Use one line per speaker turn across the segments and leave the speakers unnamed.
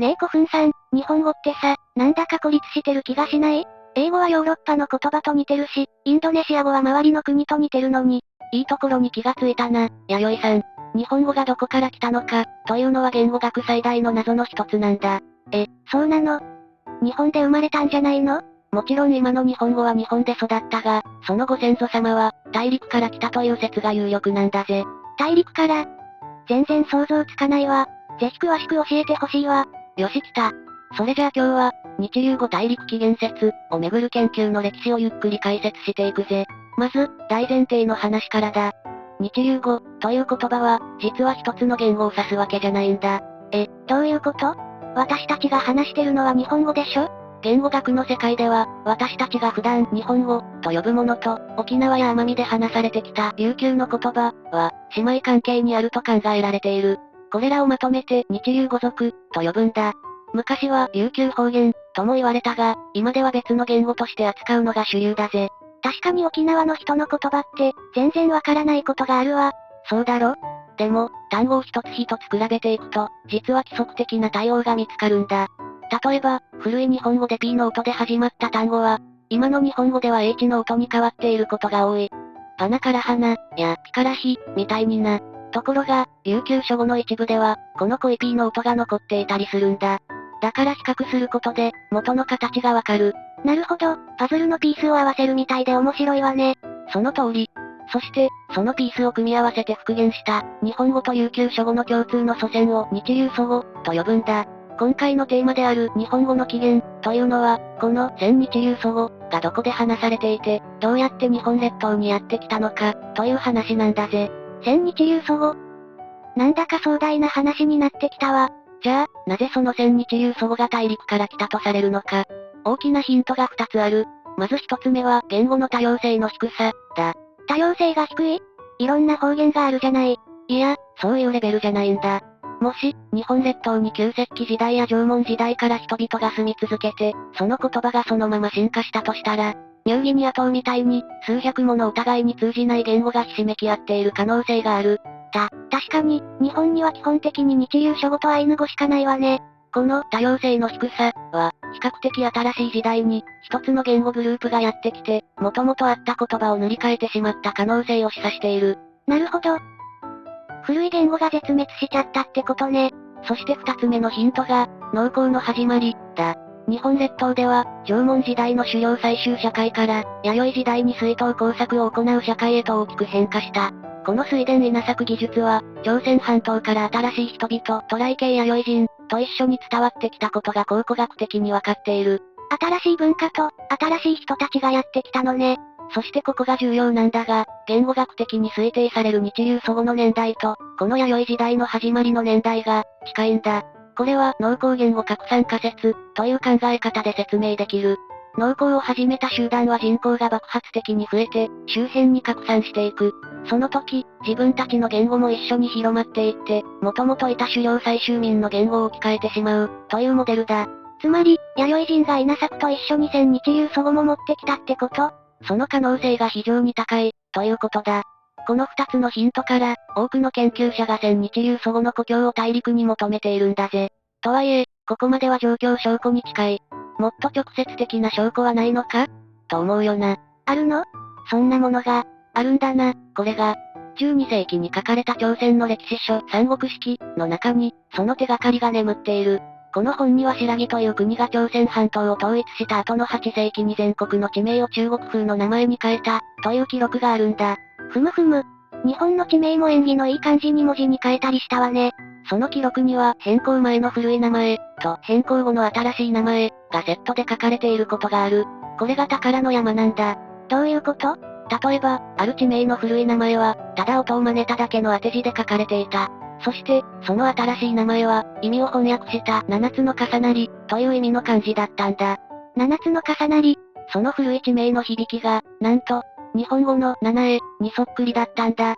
ねえ古墳さん、日本語ってさ、なんだか孤立してる気がしない？英語はヨーロッパの言葉と似てるし、インドネシア語は周りの国と似てるのに。
いいところに気がついたな、弥生さん。日本語がどこから来たのか、というのは言語学最大の謎の一つなんだ。
そうなの？日本で生まれたんじゃないの？
もちろん今の日本語は日本で育ったが、そのご先祖様は、大陸から来たという説が有力なんだぜ。
大陸から？全然想像つかないわ。ぜひ詳しく教えてほしいわ。
よし来た。それじゃあ今日は、日流語大陸起源説をめぐる研究の歴史をゆっくり解説していくぜ。まず、大前提の話からだ。日流語という言葉は、実は一つの言語を指すわけじゃないんだ。
どういうこと？私たちが話してるのは日本語でしょ？
言語学の世界では、私たちが普段日本語と呼ぶものと、沖縄や奄美で話されてきた琉球の言葉は、姉妹関係にあると考えられている。これらをまとめて日流語族と呼ぶんだ。昔は琉球方言とも言われたが、今では別の言語として扱うのが主流だぜ。
確かに沖縄の人の言葉って、全然わからないことがあるわ。
そうだろ？でも、単語を一つ一つ比べていくと、実は規則的な対応が見つかるんだ。例えば、古い日本語で P の音で始まった単語は、今の日本語では H の音に変わっていることが多い。パナから花、やピから火、みたいにな。ところが、琉球書語の一部では、この濃い P の音が残っていたりするんだ。だから比較することで、元の形がわかる。
なるほど、パズルのピースを合わせるみたいで面白いわね。
その通り。そして、そのピースを組み合わせて復元した、日本語と琉球書語の共通の祖先を日流祖語と呼ぶんだ。今回のテーマである日本語の起源というのは、この千日流祖語がどこで話されていて、どうやって日本列島にやってきたのか、という話なんだぜ。
千日流祖語？なんだか壮大な話になってきたわ。
じゃあ、なぜその千日流祖語が大陸から来たとされるのか。大きなヒントが2つある。まず1つ目は、言語の多様性の低さ、だ。
多様性が低い？いろんな方言があるじゃない。
いや、そういうレベルじゃないんだ。もし、日本列島に旧石器時代や縄文時代から人々が住み続けて、その言葉がそのまま進化したとしたら、ニューギニア島みたいに、数百ものお互いに通じない言語がひしめき合っている可能性がある。
確かに、日本には基本的に日流書語とアイヌ語しかないわね。
この多様性の低さは、比較的新しい時代に、一つの言語グループがやってきて、元々あった言葉を塗り替えてしまった可能性を示唆している。
なるほど。古い言語が絶滅しちゃったってことね。
そして二つ目のヒントが、農耕の始まり、だ。日本列島では、縄文時代の狩猟採集社会から、弥生時代に水稲工作を行う社会へと大きく変化した。この水田稲作技術は、朝鮮半島から新しい人々、渡来系弥生人、と一緒に伝わってきたことが考古学的にわかっている。
新しい文化と、新しい人たちがやってきたのね。
そしてここが重要なんだが、言語学的に推定される日流祖語の年代と、この弥生時代の始まりの年代が、近いんだ。これは農耕言語拡散仮説、という考え方で説明できる。農耕を始めた集団は人口が爆発的に増えて、周辺に拡散していく。その時、自分たちの言語も一緒に広まっていって、元々いた狩猟採集民の言語を置き換えてしまう、というモデルだ。
つまり、弥生人が稲作と一緒に千日流祖語も持ってきたってこと？
その可能性が非常に高い、ということだ。この二つのヒントから、多くの研究者が千日流祖語の故郷を大陸に求めているんだぜ。とはいえ、ここまでは状況証拠に近い。もっと直接的な証拠はないのかと思うよな。
あるの？そんなものが、
あるんだな、これが。12世紀に書かれた朝鮮の歴史書、三国史の中に、その手がかりが眠っている。この本には新羅という国が朝鮮半島を統一した後の8世紀に全国の地名を中国風の名前に変えた、という記録があるんだ。
ふむふむ。日本の地名も縁起のいい感じに文字に変えたりしたわね。
その記録には、変更前の古い名前、と変更後の新しい名前、がセットで書かれていることがある。これが宝の山なんだ。
どういうこと？
例えば、ある地名の古い名前は、ただ音を真似ただけの当て字で書かれていた。そして、その新しい名前は、意味を翻訳した七つの重なり、という意味の漢字だったんだ。
七つの重なり。
その古い地名の響きが、なんと、日本語の七重にそっくりだったんだ。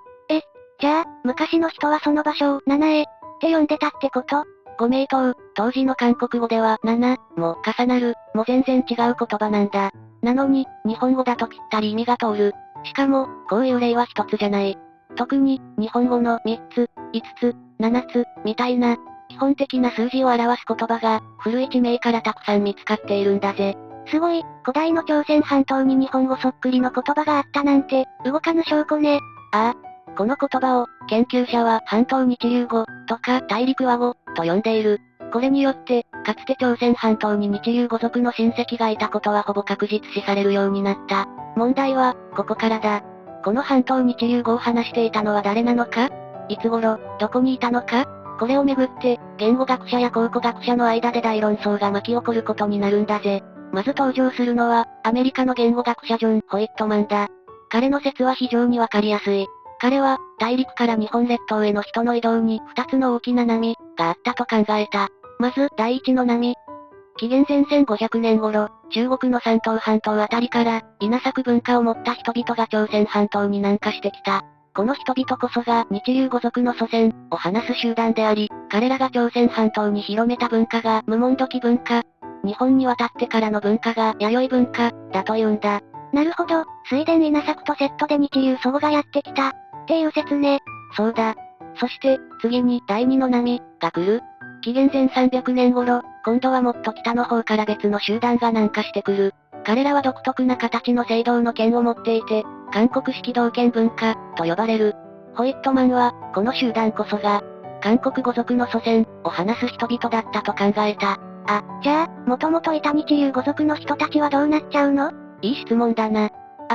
じゃあ、昔の人はその場所を七重って呼んでたってこと？
ご名答、当時の韓国語では、七も重なる、も全然違う言葉なんだ。なのに、日本語だとぴったり意味が通る。しかも、こういう例は一つじゃない。特に、日本語の三つ、五つ、七つ、みたいな、基本的な数字を表す言葉が、古い地名からたくさん見つかっているんだぜ。
すごい、古代の朝鮮半島に日本語そっくりの言葉があったなんて、動かぬ証拠ね。
ああ。この言葉を、研究者は半島日流語、とか大陸和語、と呼んでいる。これによって、かつて朝鮮半島に日流語族の親戚がいたことはほぼ確実視されるようになった。問題は、ここからだ。この半島日流語を話していたのは誰なのか？いつ頃、どこにいたのか？これをめぐって、言語学者や考古学者の間で大論争が巻き起こることになるんだぜ。まず登場するのは、アメリカの言語学者ジョン・ホイットマンだ。彼の説は非常にわかりやすい。彼は、大陸から日本列島への人の移動に2つの大きな波があったと考えた。まず、第一の波。紀元前1500年頃、中国の山東半島あたりから、稲作文化を持った人々が朝鮮半島に南下してきた。この人々こそが日流語族の祖先を話す集団であり、彼らが朝鮮半島に広めた文化が無文土器文化。日本に渡ってからの文化が弥生文化だというんだ。
なるほど、水田稲作とセットで日流祖母がやってきた。っていう説ね。
そうだ。そして、次に第二の波が来る。紀元前300年頃、今度はもっと北の方から別の集団が南下してくる。彼らは独特な形の青銅の剣を持っていて、韓国式銅剣文化と呼ばれる。ホイットマンは、この集団こそが、韓国語族の祖先を話す人々だったと考えた。
じゃあ、もともといた日流語族の人たちはどうなっちゃうの？
いい質問だな。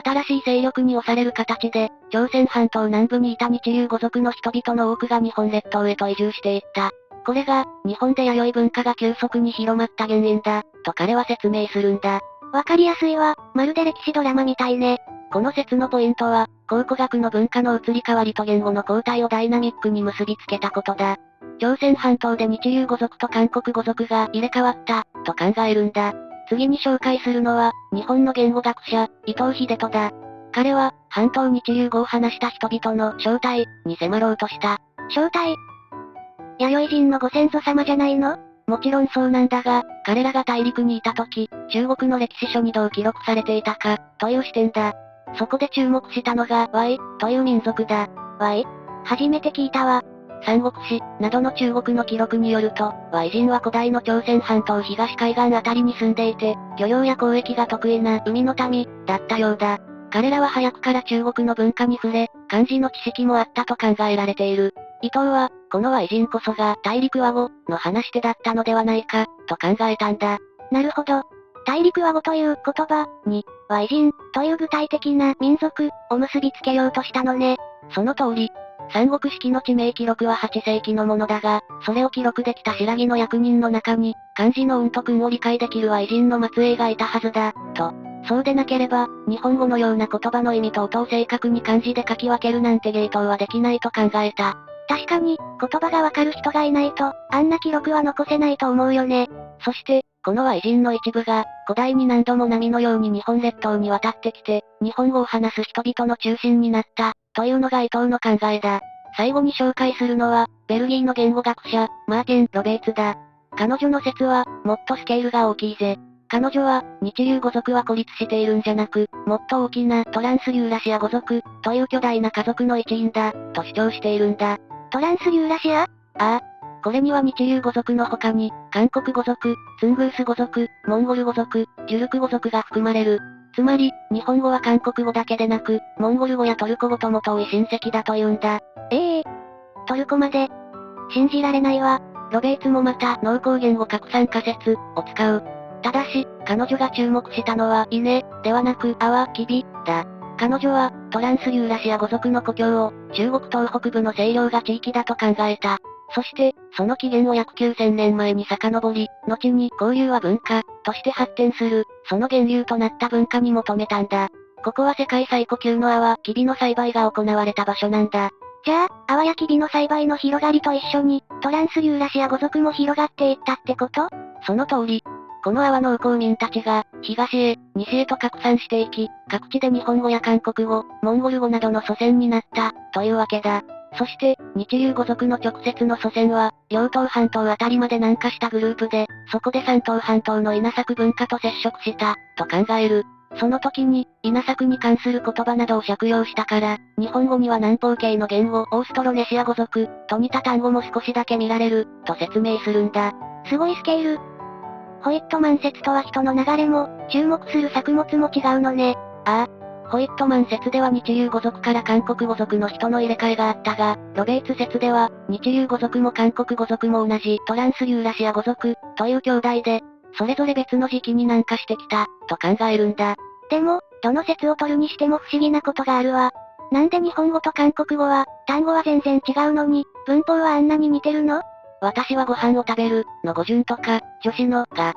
新しい勢力に押される形で、朝鮮半島南部にいた日流語族の人々の多くが日本列島へと移住していった。これが、日本で弥生文化が急速に広まった原因だ、と彼は説明するんだ。
わかりやすいわ、まるで歴史ドラマみたいね。
この説のポイントは、考古学の文化の移り変わりと言語の交代をダイナミックに結びつけたことだ。朝鮮半島で日流語族と韓国語族が入れ替わった、と考えるんだ。次に紹介するのは、日本の言語学者、伊藤秀人だ。彼は、半島日流語を話した人々の正体に迫ろうとした。
正体？弥生人のご先祖様じゃないの？
もちろんそうなんだが、彼らが大陸にいた時、中国の歴史書にどう記録されていたか、という視点だ。そこで注目したのが、Y という民族だ。
Y？初めて聞いたわ。
三国志、などの中国の記録によると、Y 人は古代の朝鮮半島東海岸あたりに住んでいて、漁業や交易が得意な海の民、だったようだ。彼らは早くから中国の文化に触れ、漢字の知識もあったと考えられている。伊藤は、この Y 人こそが大陸和語の話し手だったのではないか、と考えたんだ。
なるほど。大陸和語という言葉に、Y 人という具体的な民族を結びつけようとしたのね。
その通り。三国式の地名記録は8世紀のものだが、それを記録できた白木の役人の中に、漢字の運と訓を理解できる Y 人の末裔がいたはずだ、と。そうでなければ、日本語のような言葉の意味と音を正確に漢字で書き分けるなんて芸当はできないと考えた。
確かに、言葉がわかる人がいないと、あんな記録は残せないと思うよね。
そして、この Y 人の一部が、古代に何度も波のように日本列島に渡ってきて、日本語を話す人々の中心になった、というのが伊藤の考えだ。最後に紹介するのは、ベルギーの言語学者、マーティン・ロベーツだ。彼女の説は、もっとスケールが大きいぜ。彼女は、日流語族は孤立しているんじゃなく、もっと大きなトランスユーラシア語族、という巨大な家族の一員だ、と主張しているんだ。
トランスユーラシア？
ああ。これには日流語族の他に、韓国語族、ツングース語族、モンゴル語族、ジュルク語族が含まれる。つまり、日本語は韓国語だけでなく、モンゴル語やトルコ語とも遠い親戚だというんだ。
トルコまで。信じられないわ。
ロベーツもまた、農耕言語拡散仮説を使う。ただし、彼女が注目したのは、稲、ではなく、アワ、キビ、だ。彼女は、トランスユーラシア語族の故郷を、中国東北部の西洋が地域だと考えた。そして、その起源を約9000年前に遡り、後に交流は文化、として発展する、その源流となった文化に求めたんだ。ここは世界最古級のアワ、キビの栽培が行われた場所なんだ。
じゃあ、アワやキビの栽培の広がりと一緒に、トランスユーラシア語族も広がっていったってこと？
その通り。このアワ農耕民たちが、東へ、西へと拡散していき、各地で日本語や韓国語、モンゴル語などの祖先になった、というわけだ。そして、日流語族の直接の祖先は、両東半島あたりまで南下したグループで、そこで山東半島の稲作文化と接触した、と考える。その時に、稲作に関する言葉などを借用したから、日本語には南方系の言語、オーストロネシア語族、と似た単語も少しだけ見られる、と説明するんだ。
すごいスケール。ホイットマン説とは人の流れも、注目する作物も違うのね。
ああ。ホイットマン説では日流語族から韓国語族の人の入れ替えがあったが、ロベイツ説では、日流語族も韓国語族も同じトランスユーラシア語族、という兄弟で、それぞれ別の時期に南下してきた、と考えるんだ。
でも、どの説を取るにしても不思議なことがあるわ。なんで日本語と韓国語は、単語は全然違うのに、文法はあんなに似てるの？
私はご飯を食べる、の語順とか、助詞の、が、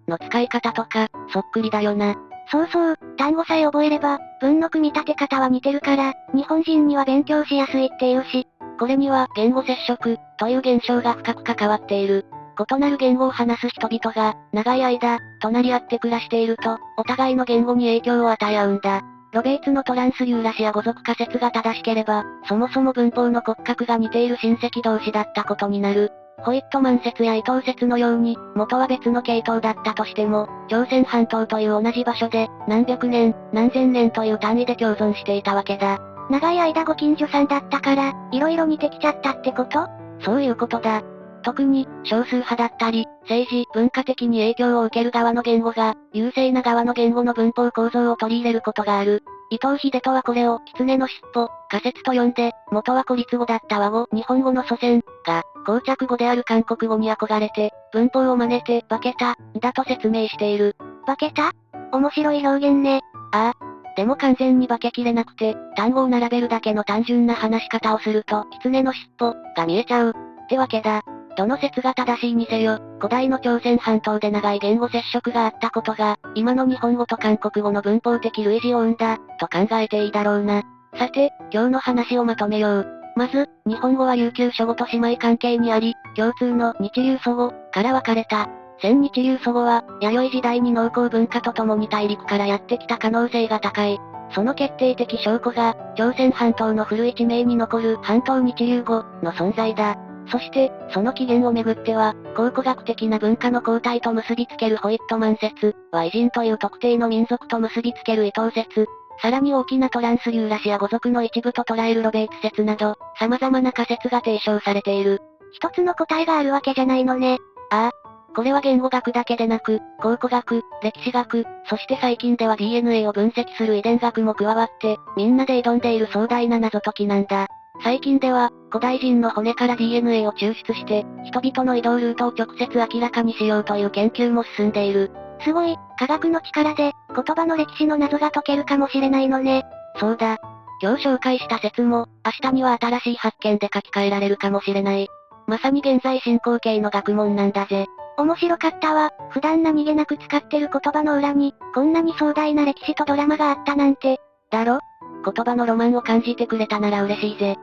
の使い方とか、そっくりだよな。
そうそう、単語さえ覚えれば、文の組み立て方は似てるから、日本人には勉強しやすいっていうし、
これには、言語接触、という現象が深く関わっている。異なる言語を話す人々が、長い間、隣り合って暮らしていると、お互いの言語に影響を与え合うんだ。ロベイツのトランスユーラシア語族仮説が正しければ、そもそも文法の骨格が似ている親戚同士だったことになる。ホイットマン説や伊藤説のように、元は別の系統だったとしても、朝鮮半島という同じ場所で、何百年、何千年という単位で共存していたわけだ。
長い間ご近所さんだったから、色々似てきちゃったってこと？
そういうことだ。特に、少数派だったり、政治、文化的に影響を受ける側の言語が、優勢な側の言語の文法構造を取り入れることがある。伊藤秀人はこれを、狐の尻尾、仮説と呼んで、元は孤立語だった和語、日本語の祖先、が、膠着語である韓国語に憧れて、文法を真似て、化けた、だと説明している。
化けた？面白い表現ね。
ああ。でも完全に化けきれなくて、単語を並べるだけの単純な話し方をすると、狐の尻尾、が見えちゃう。ってわけだ。どの説が正しいにせよ、古代の朝鮮半島で長い言語接触があったことが、今の日本語と韓国語の文法的類似を生んだ、と考えていいだろうな。さて、今日の話をまとめよう。まず、日本語は琉球諸語と姉妹関係にあり、共通の日流祖語から分かれた。先日流祖語は、弥生時代に農耕文化とともに大陸からやってきた可能性が高い。その決定的証拠が、朝鮮半島の古い地名に残る半島日流語の存在だ。そして、その起源をめぐっては、考古学的な文化の交代と結びつけるホイットマン説、は偉人という特定の民族と結びつける伊藤説、さらに大きなトランスユーラシア語族の一部と捉えるロベイツ説など、様々な仮説が提唱されている。
一つの答えがあるわけじゃないのね。
ああ。これは言語学だけでなく、考古学、歴史学、そして最近では DNA を分析する遺伝学も加わって、みんなで挑んでいる壮大な謎解きなんだ。最近では、古代人の骨から DNA を抽出して、人々の移動ルートを直接明らかにしようという研究も進んでいる。
すごい、科学の力で、言葉の歴史の謎が解けるかもしれないのね。
そうだ。今日紹介した説も、明日には新しい発見で書き換えられるかもしれない。まさに現在進行形の学問なんだぜ。
面白かったわ。普段何気なく使ってる言葉の裏に、こんなに壮大な歴史とドラマがあったなんて。
だろ？言葉のロマンを感じてくれたなら嬉しいぜ。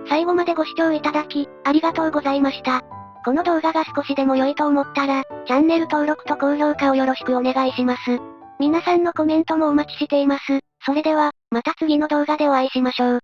最後までご視聴いただき、ありがとうございました。この動画が少しでも良いと思ったら、チャンネル登録と高評価をよろしくお願いします。皆さんのコメントもお待ちしています。それでは、また次の動画でお会いしましょう。